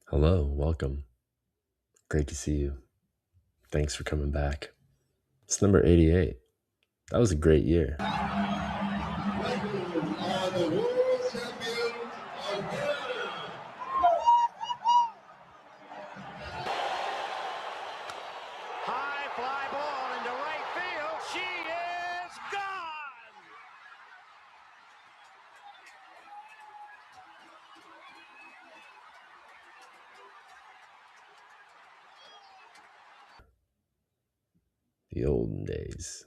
Hello, welcome. Great to see you. Thanks for coming back. It's number 88. That was a great year. High fly ball into right field. She is gone. The olden days.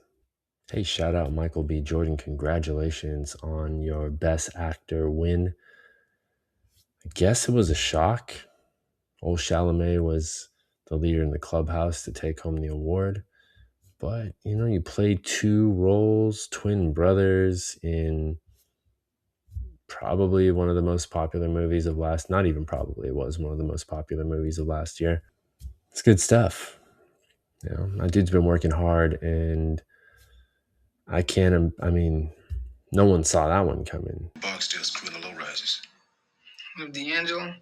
Hey, shout out Michael B. Jordan. Congratulations on your Best Actor win. I guess it was a shock. Old Chalamet was the leader in the clubhouse to take home the award. But, you played two roles, twin brothers, in probably one of the most popular movies of not even probably, it was one of the most popular movies of last year. It's good stuff. My dude's been working hard, and no one saw that one coming. Barksdale's crew in the low rises. With D'Angelo?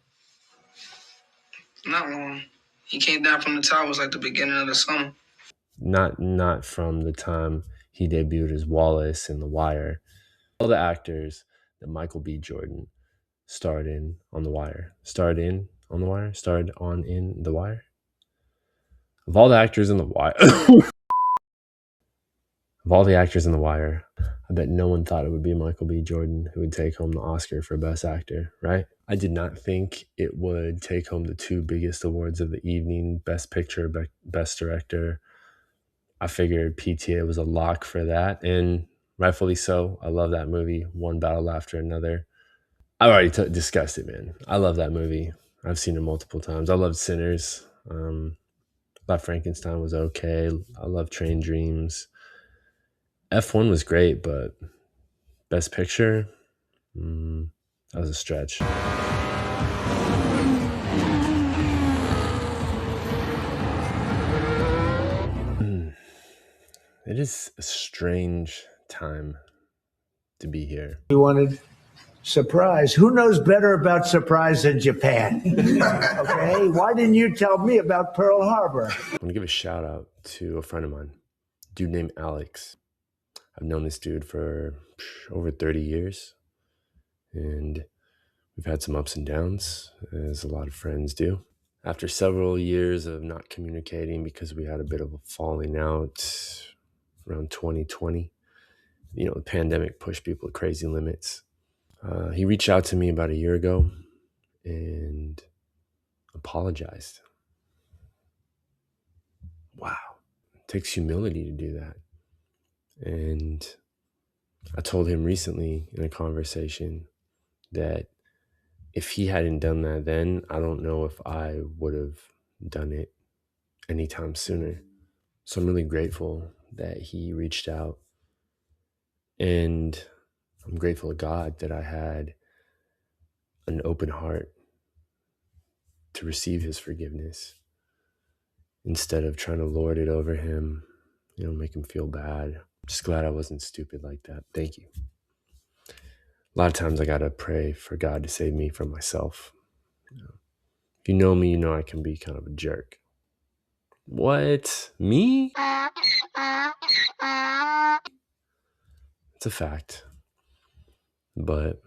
Not long. He came down from the towers like the beginning of the summer. Not from the time he debuted as Wallace in The Wire. All the actors that Michael B. Jordan starred on The Wire. Of all the actors in The Wire. Of all the actors in The Wire, I bet no one thought it would be Michael B. Jordan who would take home the Oscar for Best Actor, right? I did not think it would take home the two biggest awards of the evening, Best Picture, Best Director. I figured PTA was a lock for that, and rightfully so. I love that movie, one battle after another. I already discussed it, man. I love that movie. I've seen it multiple times. I loved Sinners. Thought Frankenstein was okay. I love Train Dreams. F1 was great, but Best Picture, that was a stretch. It is a strange time to be here. You wanted surprise. Who knows better about surprise than Japan? Okay, why didn't you tell me about Pearl Harbor? I want to give a shout out to a friend of mine, a dude named Alex. I've known this dude for over 30 years, and we've had some ups and downs, as a lot of friends do. After several years of not communicating because we had a bit of a falling out around 2020, the pandemic pushed people to crazy limits. He reached out to me about a year ago and apologized. Wow. It takes humility to do that. And I told him recently in a conversation that if he hadn't done that then, I don't know if I would have done it anytime sooner. So I'm really grateful that he reached out. And I'm grateful to God that I had an open heart to receive his forgiveness instead of trying to lord it over him, make him feel bad. I'm just glad I wasn't stupid like that. Thank you. A lot of times I got to pray for God to save me from myself. If you know me, you know I can be kind of a jerk. What? Me? It's a fact. But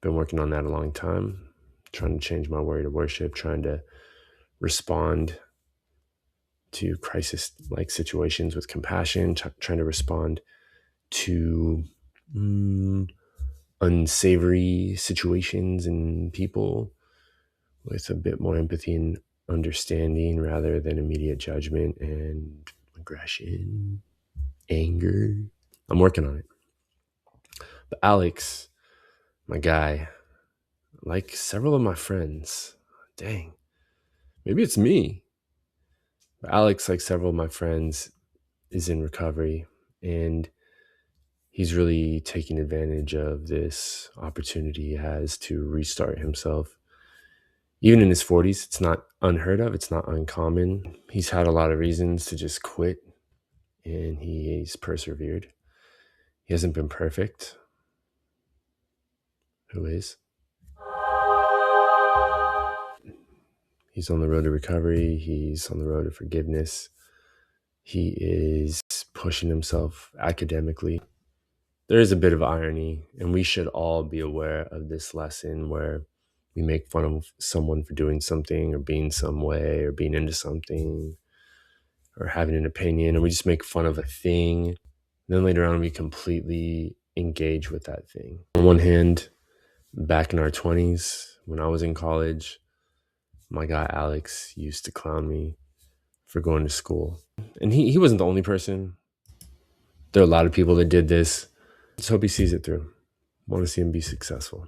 been working on that a long time, trying to change my way to worship, trying to respond to crisis-like situations with compassion, trying to respond to unsavory situations and people with a bit more empathy and understanding rather than immediate judgment and aggression, anger. I'm working on it. But Alex, my guy, like several of my friends, dang, maybe it's me. But Alex, like several of my friends, is in recovery, and he's really taking advantage of this opportunity he has to restart himself. Even in his 40s, it's not unheard of. It's not uncommon. He's had a lot of reasons to just quit, and he's persevered. He hasn't been perfect. Who is? He's on the road to recovery. He's on the road to forgiveness. He is pushing himself academically. There is a bit of irony, and we should all be aware of this lesson where we make fun of someone for doing something or being some way or being into something or having an opinion, and we just make fun of a thing. And then later on, we completely engage with that thing. On one hand, back in our 20s, when I was in college, my guy Alex used to clown me for going to school. And he wasn't the only person. There are a lot of people that did this. Just hope he sees it through. Want to see him be successful.